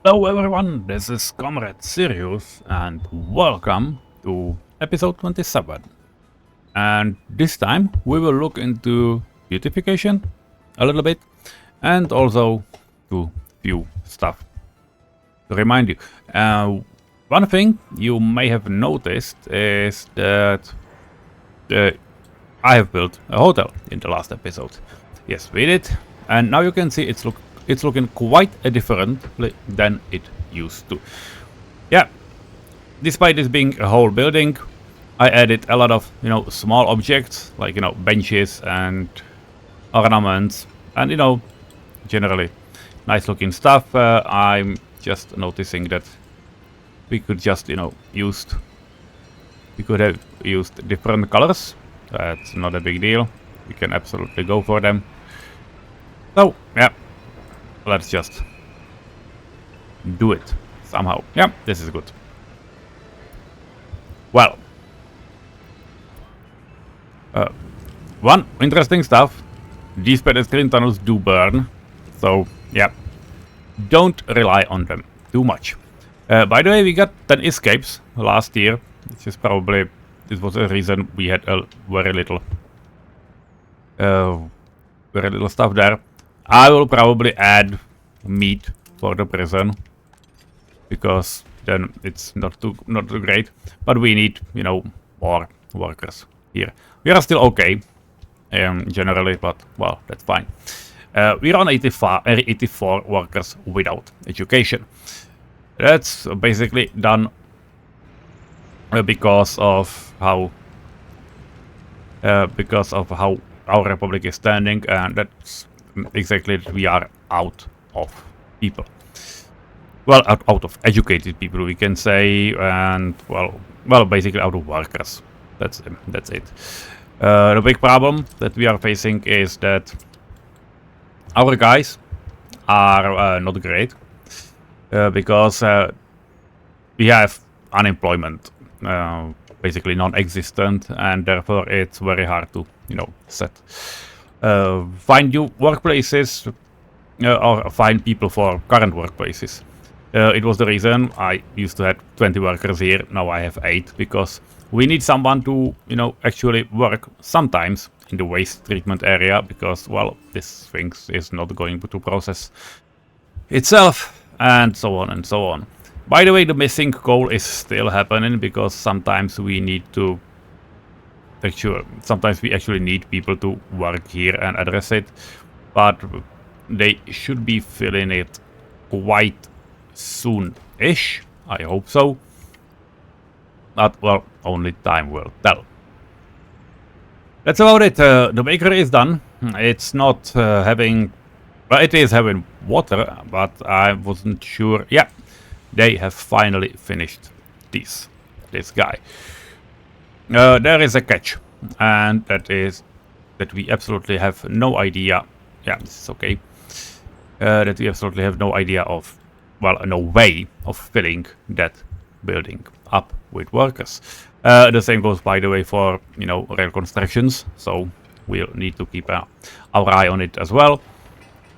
Hello everyone, this is comrade-Sirius and welcome to episode 27. And this time we will look into beautification a little bit and also to few stuff. To remind you, one thing you may have noticed is that I have built a hotel in the last episode. Yes, we did, and now you can see it's looking quite differently than it used to. Yeah, despite this being a whole building, I added a lot of, small objects like, benches and ornaments and, generally nice looking stuff. I'm just noticing that we could just, we could have used different colors. That's not a big deal. We can absolutely go for them. So, yeah. Let's just do it somehow. Yeah, this is good. Well, one interesting stuff. These pedestrian tunnels do burn, so yeah, don't rely on them too much. By the way, we got 10 escapes last year, which is probably this was the reason we had a very little stuff there. I will probably add meat for the prison because then it's not too great. But we need, more workers here. We are still okay, generally, but well, that's fine. We're on 84 workers without education. That's basically done because of how our republic is standing, and that's exactly we are out of people. Well, out of educated people, we can say, and well, basically out of workers. That's it. The big problem that we are facing is that our guys are not great because we have unemployment, basically non-existent, and therefore it's very hard to find new workplaces or find people for current workplaces. It was the reason I used to have 20 workers here. Now I have 8 because we need someone to actually work sometimes in the waste treatment area because, well, this thing is not going to process itself, and so on and so on. By the way, the missing coal is still happening because sometimes we need to sometimes we actually need people to work here and address it, but they should be filling it quite soon-ish. I hope so. But, well, only time will tell. That's about it. The bakery is done. It's not having... Well, it is having water, but I wasn't sure. Yeah, they have finally finished this guy. There is a catch, and that is that we absolutely have no idea. Yeah, this is okay. That we absolutely have no idea of, well, no way of filling that building up with workers. The same goes, by the way, for rail constructions. So we'll need to keep our eye on it as well.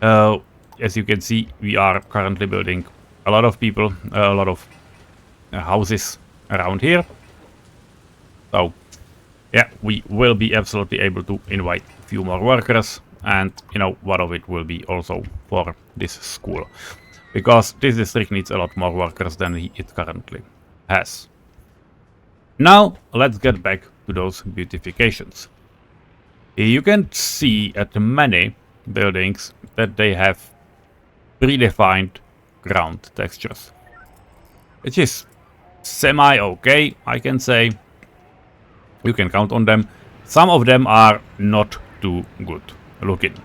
As you can see, we are currently building a lot of people, a lot of houses around here. So, yeah, we will be absolutely able to invite a few more workers, and one of it will be also for this school, because this district needs a lot more workers than it currently has. Now, let's get back to those beautifications. You can see at many buildings that they have predefined ground textures, which is semi-okay, I can say. You can count on them. Some of them are not too good looking.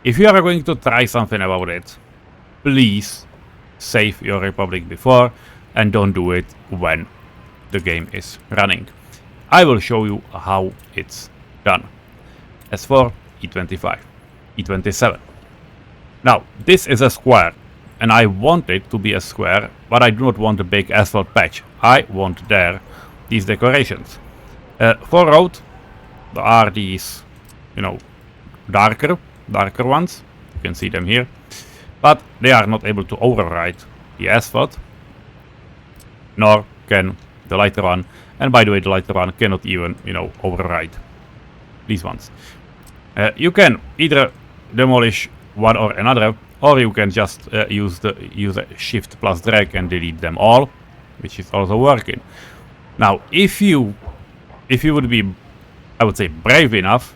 If you are going to try something about it, please save your republic before and don't do it when the game is running. I will show you how it's done. S4E27. Now, this is a square, and I want it to be a square, but I do not want a big asphalt patch. I want there these decorations. For road, there are these, darker ones. You can see them here. But they are not able to override the asphalt, nor can the lighter one. And by the way, the lighter one cannot even, you know, override these ones. You can either demolish one or another, or you can just use a shift plus drag and delete them all, which is also working. Now, if you would be, I would say, brave enough,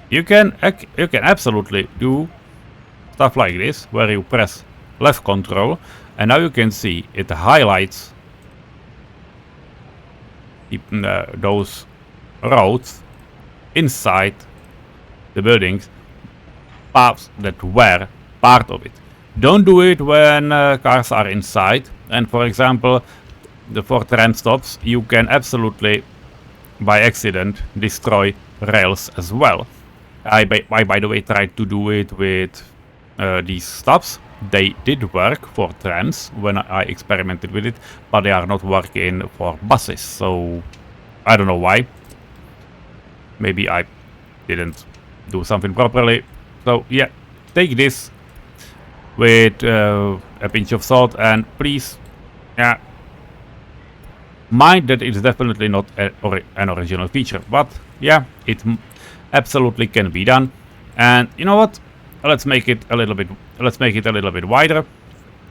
you can absolutely do stuff like this, where you press left control, and now you can see it highlights those roads inside the buildings, paths that were part of it. Don't do it when cars are inside. And for example, for tram stops, you can absolutely, by accident, destroy rails as well. I by the way, tried to do it with these stops. They did work for trams when I experimented with it, but they are not working for buses, so I don't know why. Maybe I didn't do something properly. So yeah, take this with a pinch of salt, and please, yeah, mind that it's definitely not an original feature, but yeah, it absolutely can be done. And you know what? Let's make it a little bit wider.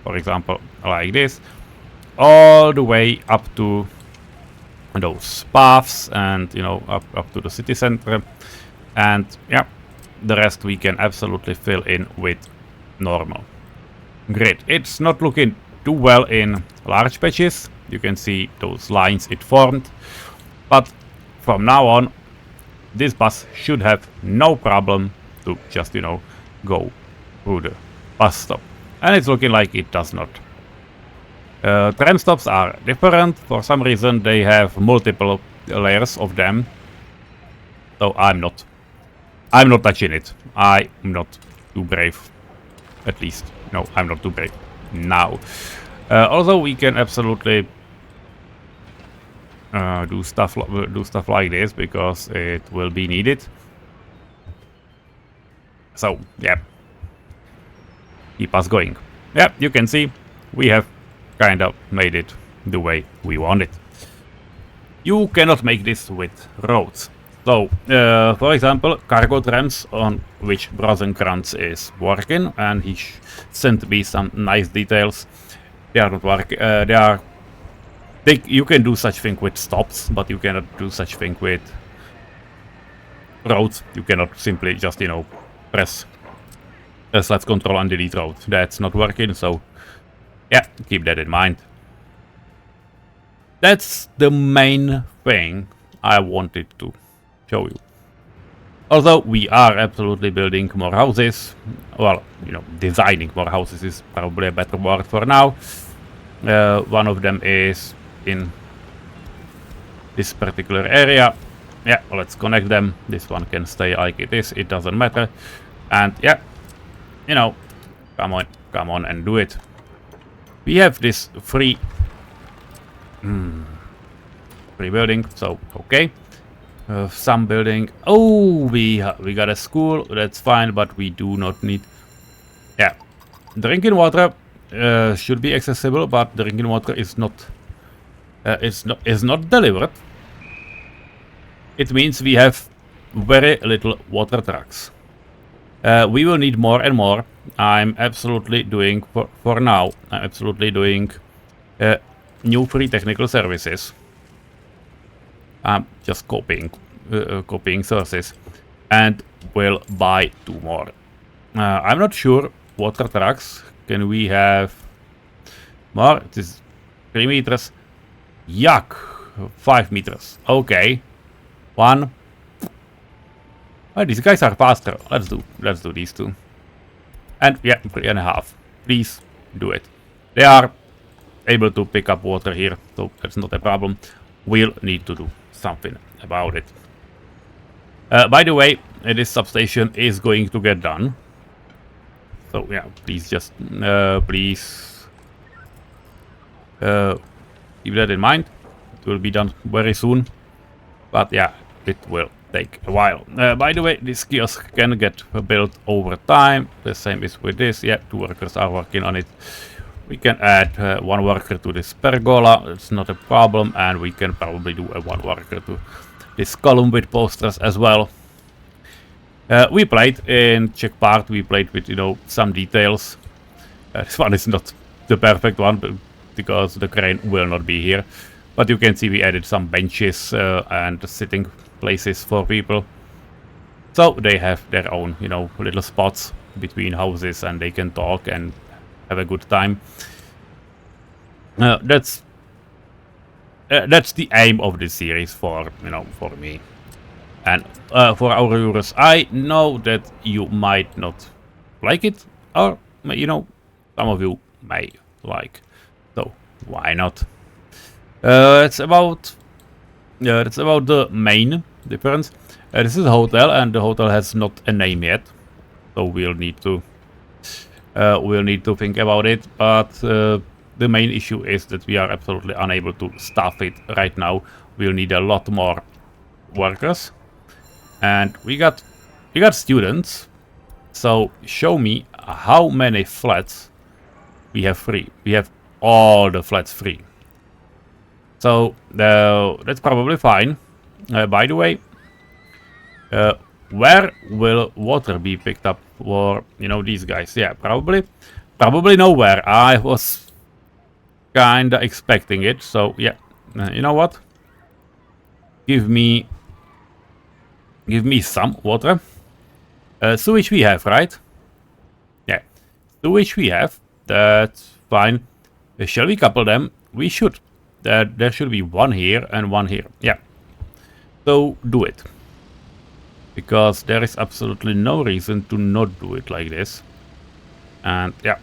For example, like this, all the way up to those paths, and you know, up to the city center. And yeah, the rest we can absolutely fill in with normal. Great. It's not looking too well in large patches. You can see those lines it formed, but from now on, this bus should have no problem to just, you know, go through the bus stop. And it's looking like it does not. Tram stops are different. For some reason, they have multiple layers of them. So I'm not touching it. I'm not too brave. At least, no, I'm not too brave now. Also, we can absolutely do stuff like this, because it will be needed. So yeah, keep us going. Yeah, you can see we have kind of made it the way we want it. You cannot make this with roads. So, for example, cargo trams, on which Rosenkrantz is working, and he sent me some nice details. They are not working. You can do such thing with stops, but you cannot do such thing with roads. You cannot simply just, you know, press select control and delete road. That's not working. So, yeah, keep that in mind. That's the main thing I wanted to show you. Although we are absolutely building more houses, well, you know, designing more houses is probably a better word for now. One of them is in this particular area. Yeah, let's connect them. This one can stay like it is, it doesn't matter. And yeah, you know, come on and do it. We have this free building, so okay. Some building. Oh, we got a school. That's fine, but we do not need. Yeah, drinking water should be accessible, but drinking water is not. Is not delivered. It means we have very little water trucks. We will need more and more. I'm absolutely doing for now. I'm absolutely doing new free technical services. I'm just copying sources, and will buy 2 more. I'm not sure. Water trucks. Can we have more? It is 3 meters. Yuck. 5 meters. Okay. 1. Oh, these guys are faster. Let's do these 2. And yeah, 3.5. Please do it. They are able to pick up water here, so that's not a problem. We'll need to do something about it. By the way, this substation is going to get done. So yeah, please just please keep that in mind. It will be done very soon, but yeah, it will take a while. By the way, this kiosk can get built over time. The same is with this. Yeah, 2 workers are working on it. We can add one worker to this pergola, it's not a problem, and we can probably do a one worker to this column with posters as well. We played in Czech part, we played with, you know, some details. This one is not the perfect one because the crane will not be here. But you can see we added some benches and sitting places for people. So they have their own, you know, little spots between houses and they can talk and have a good time. That's the aim of this series for, you know, for me. And for our viewers, I know that you might not like it, or, you know, some of you may like. So why not? It's about the main difference. This is a hotel, and the hotel has not a name yet, so we'll need to think about it. But the main issue is that we are absolutely unable to staff it right now. We'll need a lot more workers, and we got students. So show me how many flats we have free. We have all the flats free. So that's probably fine. By the way, where will water be picked up for, you know, these guys? Yeah, probably nowhere. I was kinda expecting it. So yeah, you know what? Give me some water. Sewage we have, right? Yeah, sewage we have. That's fine. Shall we couple them? We should. There should be one here and one here. Yeah. So do it. Because there is absolutely no reason to not do it like this. And yeah.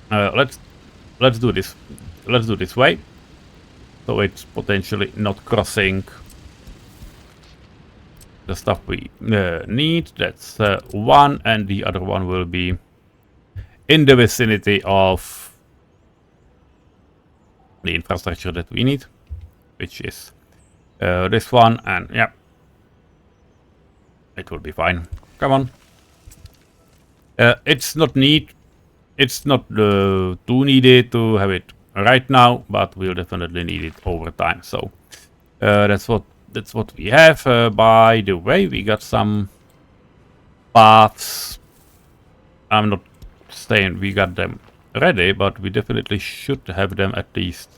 Let's do this. Let's do this way. So it's potentially not crossing the stuff we need. That's one, and the other one will be in the vicinity of the infrastructure that we need, which is this one, and yeah, it will be fine. Come on. It's not too needed to have it right now, but we'll definitely need it over time. So that's what we have. By the way, we got some paths. I'm not saying we got them ready, but we definitely should have them at least.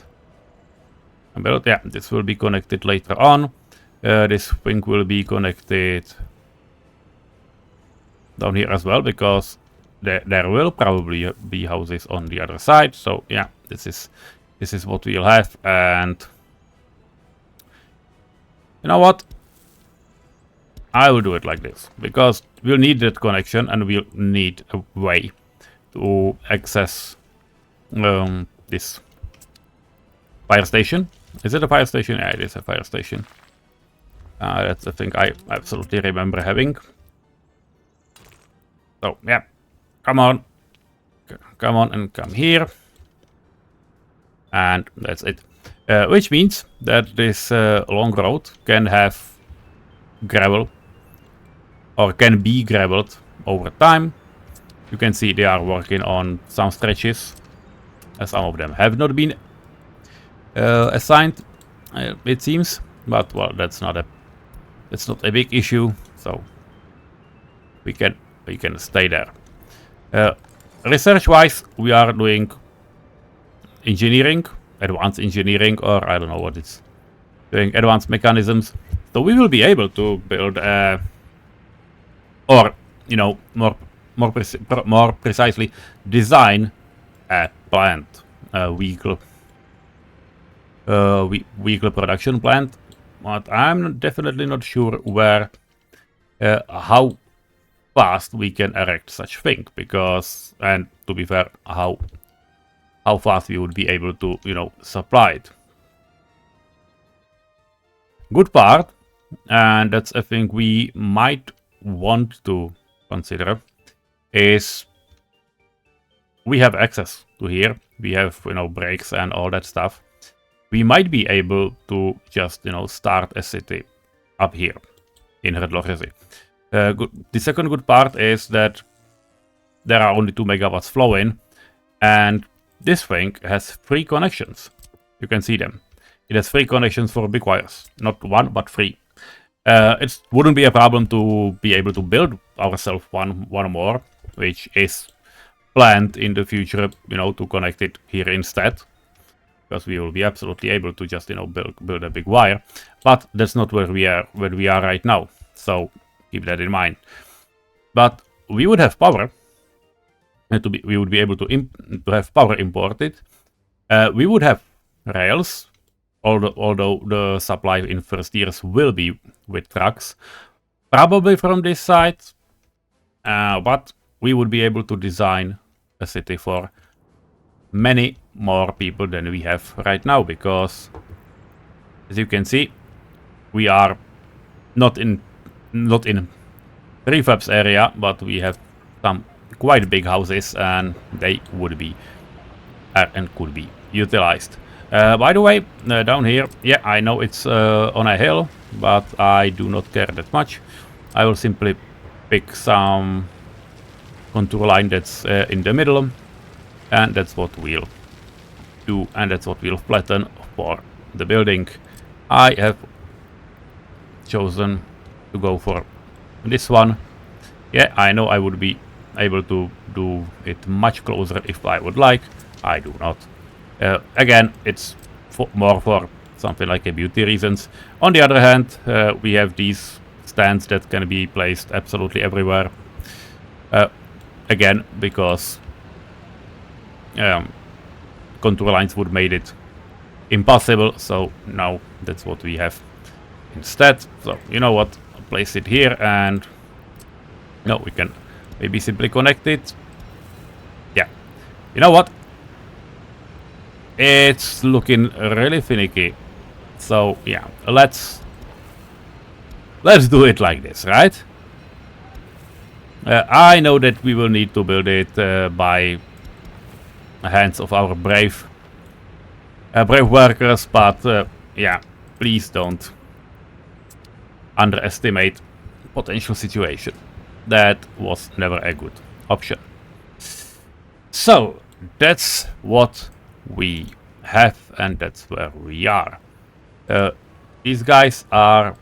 But yeah, this will be connected later on. This wing will be connected down here as well, because there will probably be houses on the other side. So yeah, this is what we'll have. And you know what? I will do it like this, because we'll need that connection and we'll need a way to access this fire station. Is it a fire station? Yeah, it is a fire station. That's the thing I absolutely remember having. So yeah, come on and come here, and that's it. Which means that this long road can have gravel, or can be gravelled over time. You can see they are working on some stretches. Some of them have not been assigned, it seems, but well, that's not a big issue. So we can stay there. Research-wise, we are doing engineering, advanced engineering, or I don't know what it's doing, advanced mechanisms. So we will be able to build, or you know, more precisely, design a plant, a vehicle production plant. But I'm definitely not sure where, how fast we can erect such thing, because, and to be fair, how fast we would be able to, you know, supply it. Good part, and that's a thing we might want to consider, is we have access to here. We have, you know, brakes and all that stuff. We might be able to just, you know, start a city up here in Redlochesy. The second good part is that there are only 2 megawatts flowing, and this thing has 3 connections. You can see them. It has 3 connections for big wires. Not 1, but 3. It wouldn't be a problem to be able to build ourselves one more, which is planned in the future, you know, to connect it here instead. Because we will be absolutely able to just, you know, build a big wire. But that's not where we are right now. So keep that in mind. But we would have power. We would be able to have power imported. We would have rails, although the supply in first years will be with trucks, probably from this side. But we would be able to design a city for many more people than we have right now, because as you can see, we are not in prefabs area, but we have some quite big houses, and they would be and could be utilized. By the way, down here, yeah, I know it's on a hill, but I do not care that much. I will simply pick some contour line that's in the middle, and that's what we'll do, and that's what we'll flatten for the building. I have chosen to go for this one. Yeah, I know I would be able to do it much closer if I would like. I do not. Again, it's more for something like a beauty reasons. On the other hand, we have these stands that can be placed absolutely everywhere. Again, because contour lines would made it impossible. So now that's what we have instead. So you know what? I'll place it here, and no, we can maybe simply connect it. Yeah. You know what? It's looking really finicky. So yeah, let's do it like this, right? I know that we will need to build it by hands of our brave workers, but yeah, please don't underestimate potential situation. That was never a good option. So that's what we have, and that's where we are. These guys are,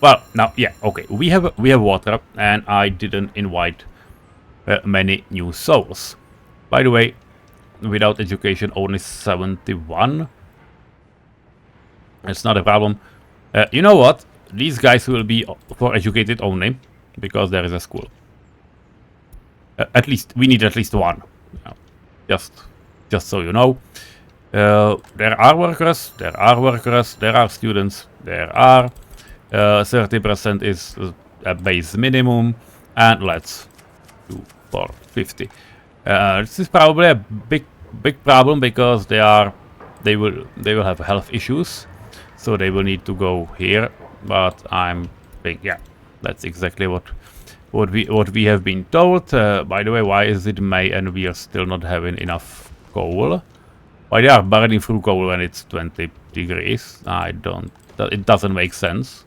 well, now, yeah, okay, we have water, and I didn't invite many new souls. By the way, without education, only 71. It's not a problem. You know what? These guys will be for educated only, because there is a school. At least we need at least one. Just so you know. There are workers, there are students, there are 30% is a base minimum, and let's do for 50. This is probably a big problem, because they will have health issues, so they will need to go here. But I'm thinking, yeah, that's exactly what we have been told. By the way, why is it May and we are still not having enough coal? Why they are burning through coal when it's 20 degrees? It doesn't make sense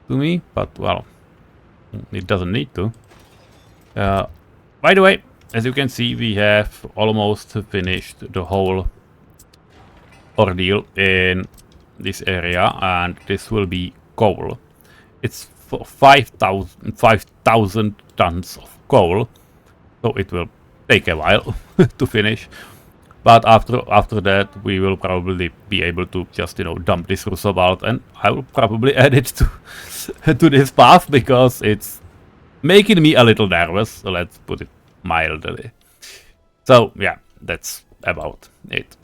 to me, but well, it doesn't need to. By the way, as you can see, we have almost finished the whole ordeal in this area, and this will be coal. It's for 5,000 tons of coal, so it will take a while to finish. But after that, we will probably be able to just, you know, dump this Rusobalt, and I will probably add it to this path, because it's making me a little nervous. So let's put it mildly. So yeah, that's about it.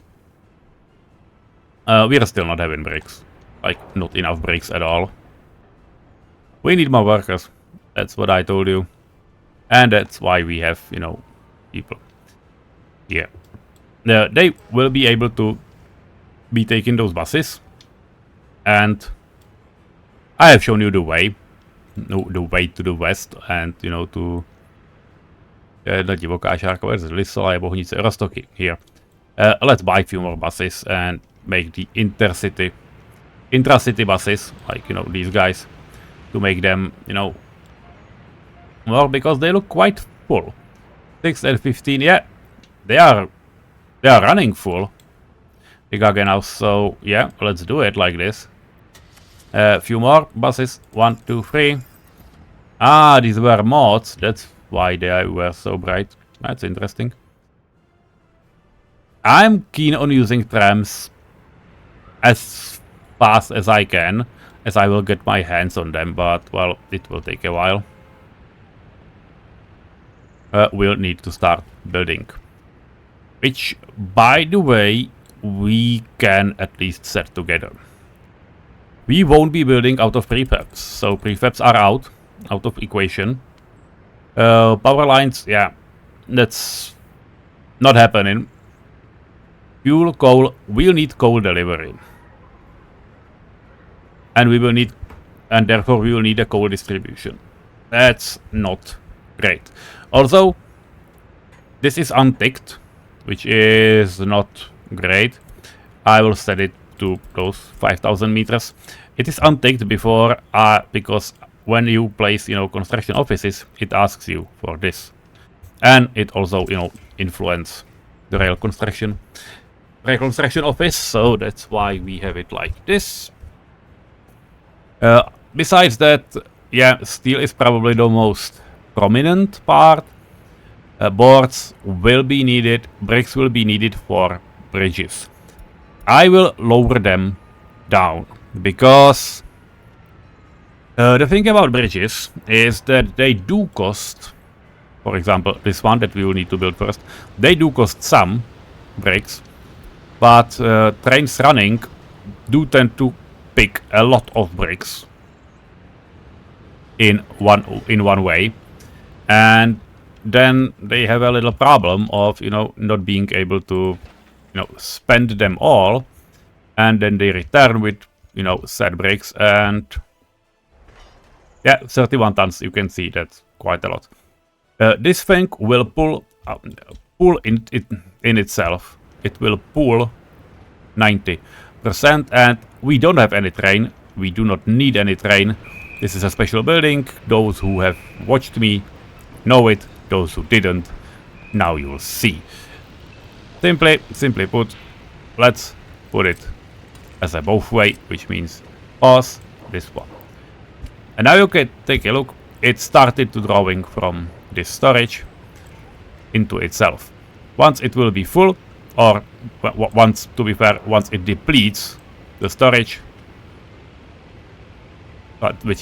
We are still not having bricks, like not enough bricks at all. We need more workers. That's what I told you, and that's why we have, you know, people here. They will be able to be taking those buses, and I have shown you the way to the west, and you know, to na divoká šárka, z Lisela je Bohnice, Rostoky here. Let's buy a few more buses and make the intracity buses, like, you know, these guys, to make them, you know, more, because they look quite full. 6 and 15, yeah, they are They are running full. The Gaggenhaus, so yeah, let's do it like this. A few more buses. 1, 2, 3. Ah, these were mods. That's why they were so bright. That's interesting. I'm keen on using trams as fast as I can, as I will get my hands on them, but, well, it will take a while. We'll need to start building. Which, by the way, we can at least set together. We won't be building out of prefabs, so prefabs are out of equation. Power lines, yeah, that's not happening. Fuel, coal, we'll need coal delivery. And we will need, and therefore we will need a coal distribution. That's not great. Also, this is unticked, which is not great. I will set it to those 5,000 meters. It is unticked before, because when you place, construction offices, it asks you for this. And it also, influences the rail construction office, so that's why we have it like this. Besides that, yeah, steel is probably the most prominent part. Boards will be needed, bricks will be needed for bridges. I will lower them down, because the thing about bridges is that they do cost, for example, this one that we will need to build first, they do cost some bricks, but trains running do tend to pick a lot of bricks in one way, and then they have a little problem of not being able to spend them all, and then they return with sad bricks, and yeah, 31 tons, you can see that's quite a lot. This thing will pull in itself. It will pull 90%, and we don't have any train. We do not need any train. This is a special building. Those who have watched me know it. Those who didn't, now you will see. Simply put, let's put it as a both way, which means pause this one. And now you can take a look. It started to drawing from this storage into itself. Once it will be full, or once, to be fair, once it depletes the storage, which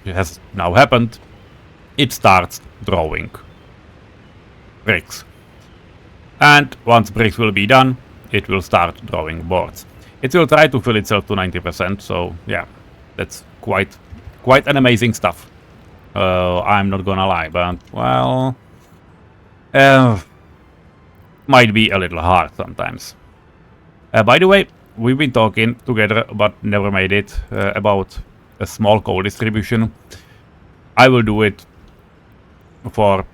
has now happened, it starts drawing bricks. And once bricks will be done, it will start drawing boards. It will try to fill itself to 90%, so yeah, that's quite an amazing stuff. I'm not gonna lie, but, well, might be a little hard sometimes. By the way, we've been talking together, but never made it, about a small coal distribution. I will do it for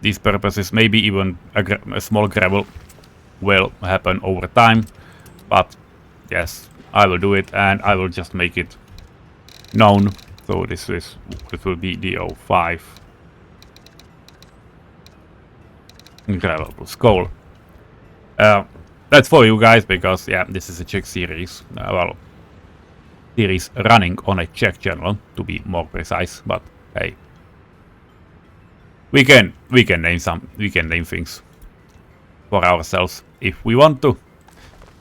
these purposes. Maybe even a small gravel will happen over time, but yes, I will do it, and I will just make it known. So this will be DO5 gravel plus coal. That's for you guys, because yeah, this is a Czech series. Well, series running on a Czech channel, to be more precise. But hey, we can name things for ourselves if we want to.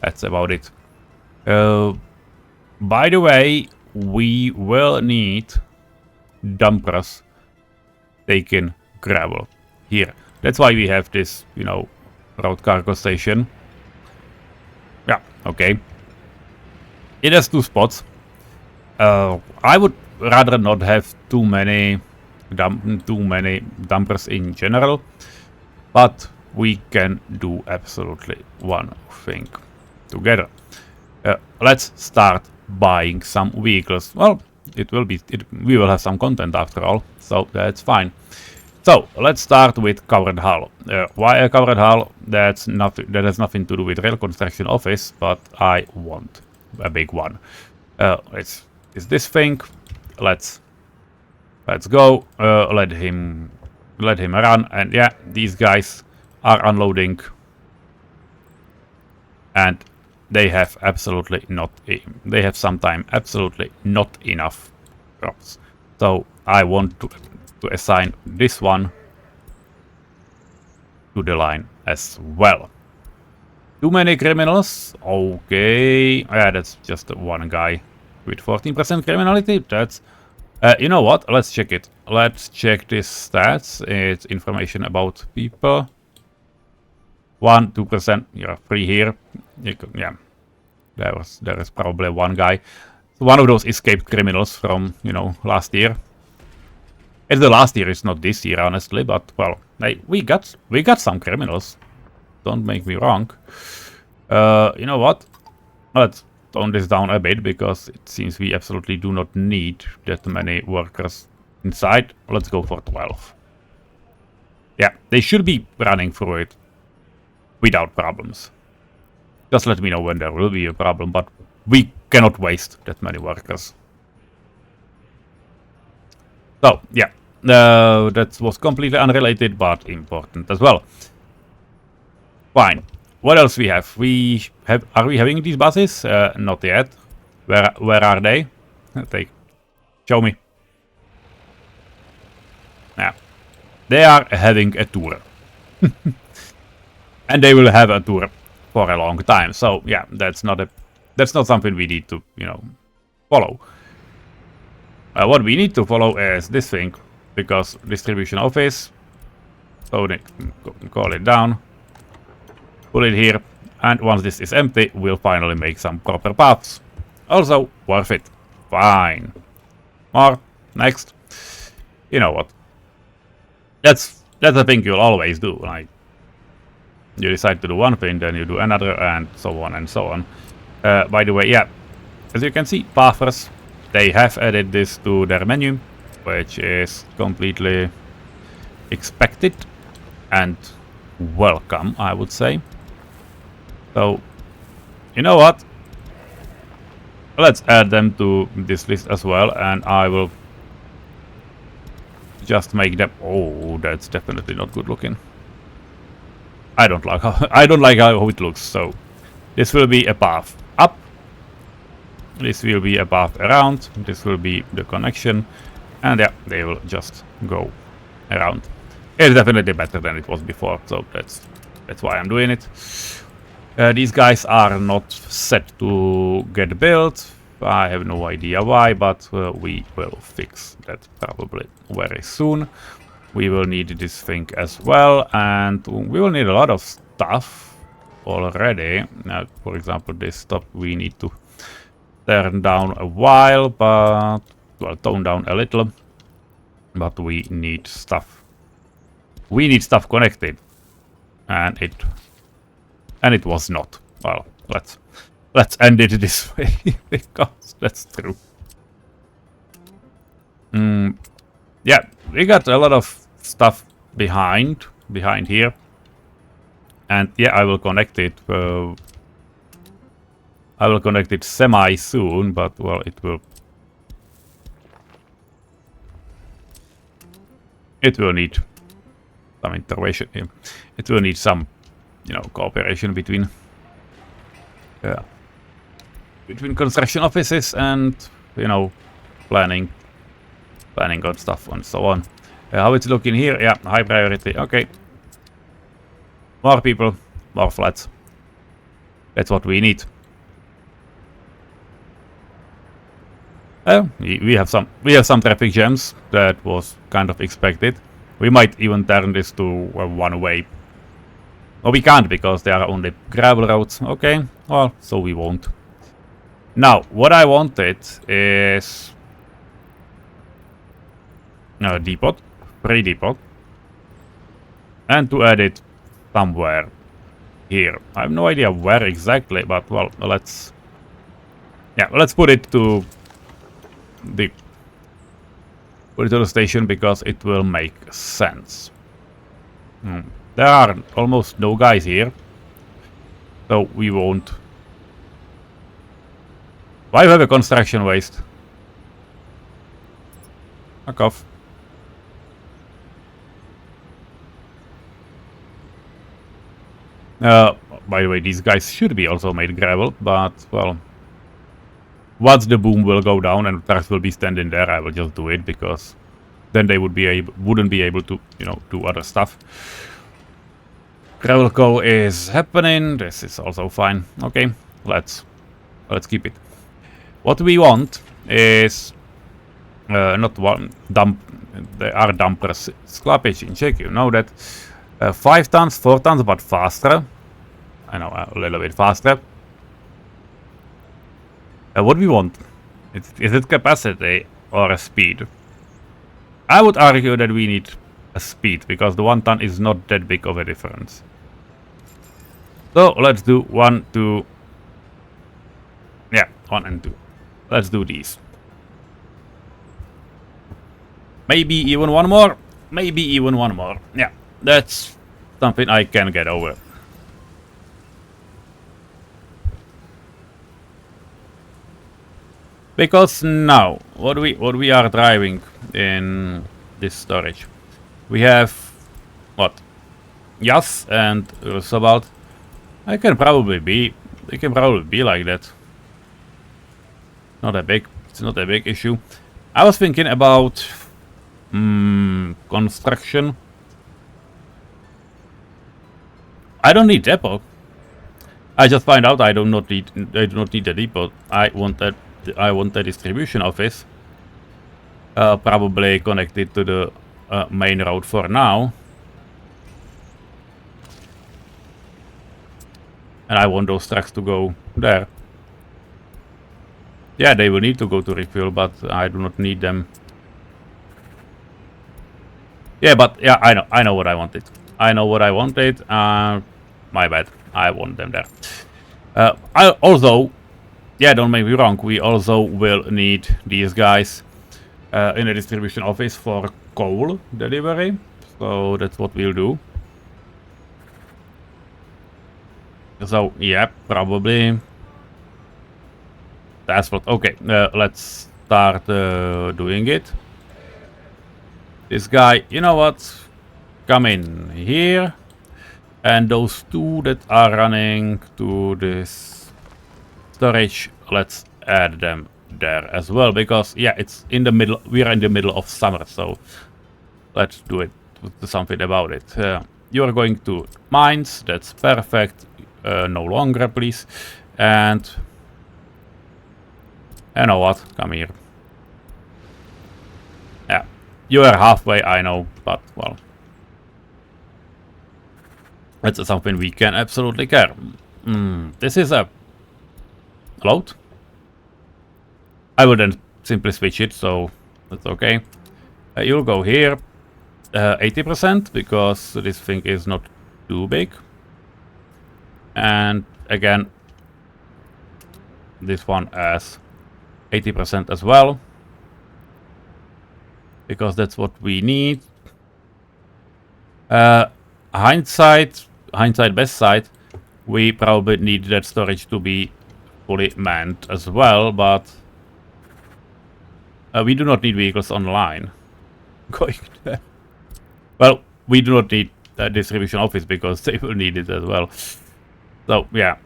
That's about it. By the way, we will need dumpers taking gravel here. That's why we have this, road cargo station. Yeah, okay. It has 2 spots. I would rather not have too many dumpers in general, but we can do absolutely one thing together. Let's start buying some vehicles. Well, we will have some content after all, so that's fine. So let's start with covered hull. Why a covered hull? That has nothing to do with rail construction office, but I want a big one. Is this thing? Let's go. Let him run, and yeah, these guys are unloading and they have absolutely not. They have sometimes absolutely not enough crops. So I want to assign this one to the line as well. Too many criminals? Okay. Yeah, that's just one guy with 14% criminality. That's... you know what? Let's check it. Let's check this stats. It's information about people. 1-2%. You're free here. Yeah. There is probably one guy. One of those escaped criminals from, you know, last year. It's the last year, it's not this year, honestly, but, well, hey, we got some criminals. Don't make me wrong. You know what? Let's tone this down a bit, because it seems we absolutely do not need that many workers inside. Let's go for 12. Yeah, they should be running through it without problems. Just let me know when there will be a problem, but we cannot waste that many workers. So, yeah, that was completely unrelated, but important as well. Fine. What else we have? Are we having these buses? Not yet. Where are they? Show me. Yeah, they are having a tour, and they will have a tour for a long time. So yeah, that's not something we need to, you know, follow. What we need to follow is this thing, because distribution office. So they call it down, put it here, and once this is empty, we'll finally make some proper paths. Also worth it. Fine. More. Next. You know what? That's a thing you'll always do. Like, you decide to do one thing, then you do another, and so on and so on. By the way, yeah, as you can see, pathers, they have added this to their menu, which is completely expected and welcome, I would say. So, you know what? Let's add them to this list as well, and I will just make them... Oh, that's definitely not good looking. I don't like how it looks. So this will be a path up. This will be a path around. This will be the connection, and yeah, they will just go around. It's definitely better than it was before, so that's why I'm doing it. These guys are not set to get built. I have no idea why, but we will fix that probably very soon. We will need this thing as well, and we will need a lot of stuff already. Now, for example, this stuff we need to turn down a while, but, well, tone down a little. But we need stuff. We need stuff connected, and it was not. Well, let's end it this way because that's true. Yeah, we got a lot of stuff behind here, and yeah, I will connect it. I will connect it semi soon, but well, it will need some intervention. It will need some, you know, cooperation between construction offices and, you know, planning on stuff and so on. How it's looking here? Yeah, high priority. Okay. More people, more flats. That's what we need. We have some traffic jams. That was kind of expected. We might even turn this to a one-way. Oh, we can't because there are only gravel roads. Okay, well, so we won't. Now, what I wanted is a depot, free depot, and to add it somewhere here. I have no idea where exactly, but well, let's put it to the station because it will make sense. There are almost no guys here, so we won't. Why have a construction waste? Fuck off. By the way, these guys should be also made gravel, but, well, once the boom will go down and trucks will be standing there, I will just do it, because then they wouldn't be able to, you know, do other stuff. Gravel co is happening. This is also fine. Okay, let's keep it. What we want is not one dump. There are dumpers. Scrappage in Czech, you know that. 5 tons, 4 tons, but faster. I know, a little bit faster. What we want? Is it capacity or a speed? I would argue that we need a speed, because the 1 ton is not that big of a difference. So let's do 1, 2. Yeah, 1 and 2. Let's do these. Maybe even one more. Maybe even one more. Yeah, that's something I can get over. Because now, what we are driving in this storage, we have what? Jas and Rusabalt. It can probably be like that. Not a big, it's not a big issue. I was thinking about construction. I don't need depot. I just find out I do not need a depot. I want a distribution office. Probably connected to the main road for now. And I want those trucks to go there. Yeah, they will need to go to refuel, but I do not need them. Yeah, but yeah, I know what I wanted. I know what I wanted. My bad. I want them there. I also, yeah, don't make me wrong. We also will need these guys in a distribution office for coal delivery. So that's what we'll do. So yeah, probably. That's what. Okay, let's start doing it. This guy, you know what? Come in here. And those 2 that are running to this storage, let's add them there as well. Because, yeah, it's in the middle. We are in the middle of summer, so let's do it. Do something about it. You are going to mines. That's perfect. No longer, please. And you know what? Come here. Yeah, you are halfway, I know, but well, that's something we can absolutely care. This is a load. I will then simply switch it, so that's okay. You'll go here, 80%, because this thing is not too big. And again, this one as 80% as well, because that's what we need. Hindsight, best side, we probably need that storage to be fully manned as well, but we do not need vehicles online. Going there. Well, we do not need a distribution office because they will need it as well. So yeah.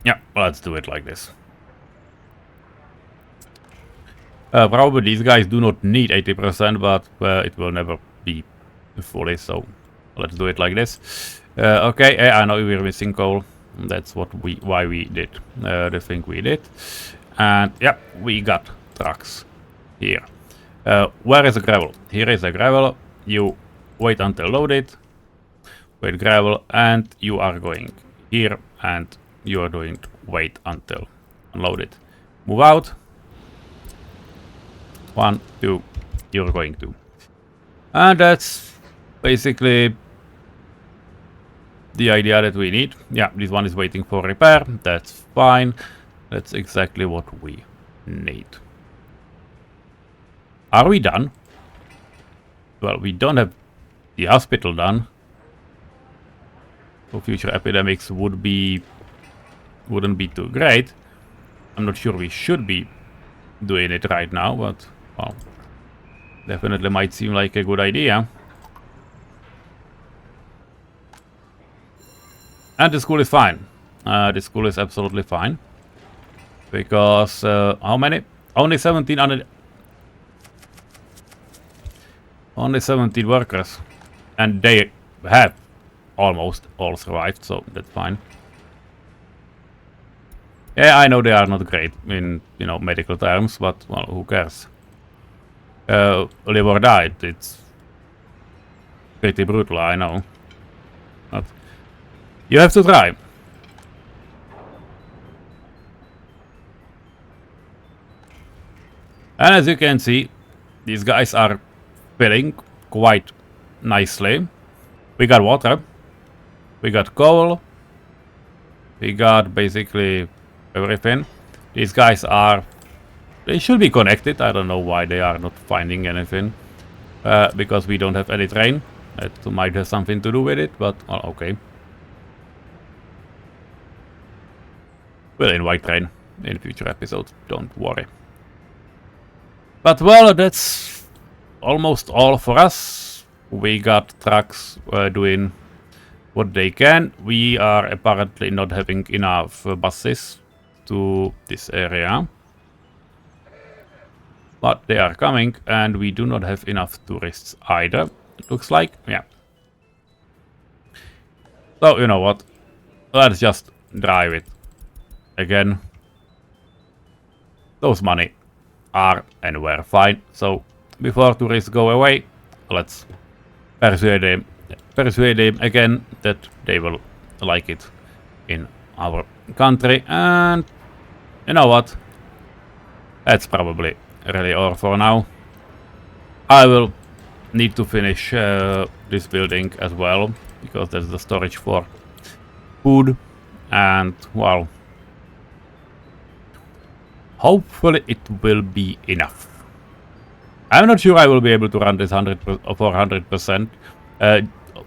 Yeah, let's do it like this. Probably these guys do not need 80%, but it will never be fully, so let's do it like this. Okay, I know we're missing coal. That's why we did the thing we did. And yeah, we got trucks here. Where is the gravel? Here is the gravel. You wait until loaded. Wait gravel, and you are going here, and you are going to wait until unloaded. Move out. 1, 2. You're going to. And that's basically the idea that we need. Yeah, this one is waiting for repair. That's fine. That's exactly what we need. Are we done? Well, we don't have the hospital done. So future epidemics wouldn't be too great. I'm not sure we should be doing it right now, but well, definitely might seem like a good idea. And the school is fine. The school is absolutely fine. Because, how many? Only 17 only 17 workers. And they have almost all survived, so that's fine. Yeah, I know they are not great in, you know, medical terms, but, well, who cares? Live or die, it's pretty brutal, I know. But you have to try. And as you can see, these guys are filling quite nicely. We got water, we got coal, we got basically everything. These guys are, they should be connected. I don't know why they are not finding anything. Because we don't have any train. It might have something to do with it, but well, okay. We'll invite train in future episodes, don't worry. But well, that's almost all for us. We got trucks doing what they can. We are apparently not having enough buses to this area. But they are coming, and we do not have enough tourists either, it looks like. Yeah. So, you know what? Let's just drive it again. Those money are and were fine. So, before tourists go away, let's persuade them again that they will like it in our country. And you know what? That's probably really all for now. I will need to finish this building as well, because there's the storage for food, and well, hopefully it will be enough. I'm not sure I will be able to run this 100%.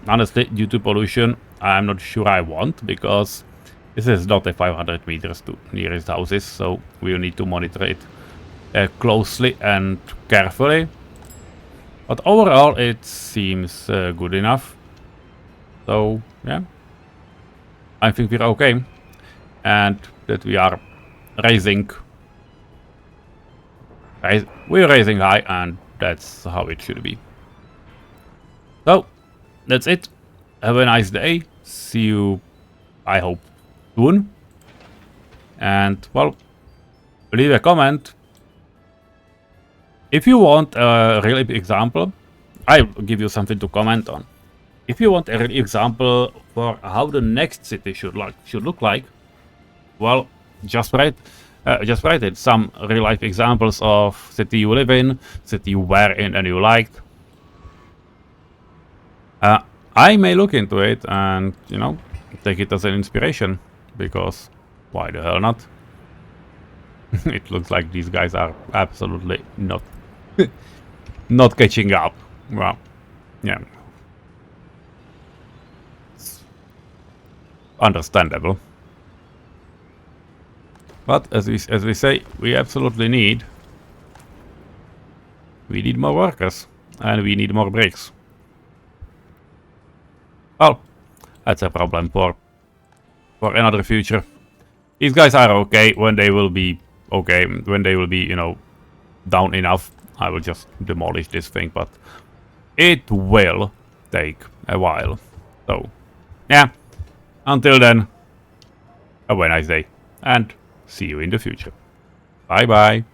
Honestly, due to pollution, I'm not sure I want, because this is not a 500 meters to nearest houses, so we'll need to monitor it closely and carefully. But overall, it seems good enough. So, yeah. I think we're okay. And that we are raising. We're raising high, and that's how it should be. So, that's it. Have a nice day. See you, I hope, soon. And, well, leave a comment. If you want a real example, I'll give you something to comment on. If you want a real example for how the next city should look like, well, just write it. Some real life examples of city you live in, city you were in and you liked. I may look into it and, you know, take it as an inspiration, because why the hell not? It looks like these guys are absolutely not not catching up. Well, yeah, it's understandable. But as we say, we absolutely need more workers, and we need more bricks. Well, that's a problem for another future. These guys are okay when they will be okay, when they will be, you know, down enough. I will just demolish this thing, but it will take a while. So, yeah. Until then, have a nice day, and see you in the future. Bye bye.